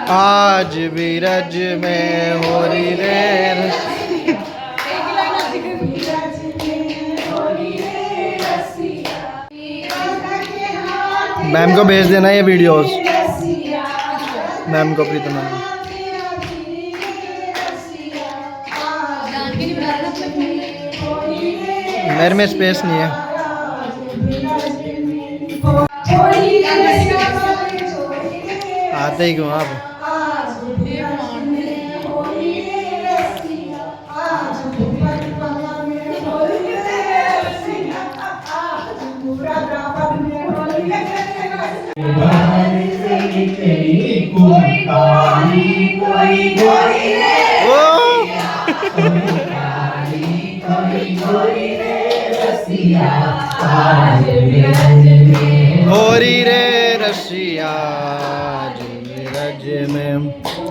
आज भी रज में होरी रे मैम को भेज देना ये वीडियोस, मैम को प्रीतम मैम। मेरे में स्पेस नहीं है। आते ही क्यों आप? होरी रे रसिया आज भी रज में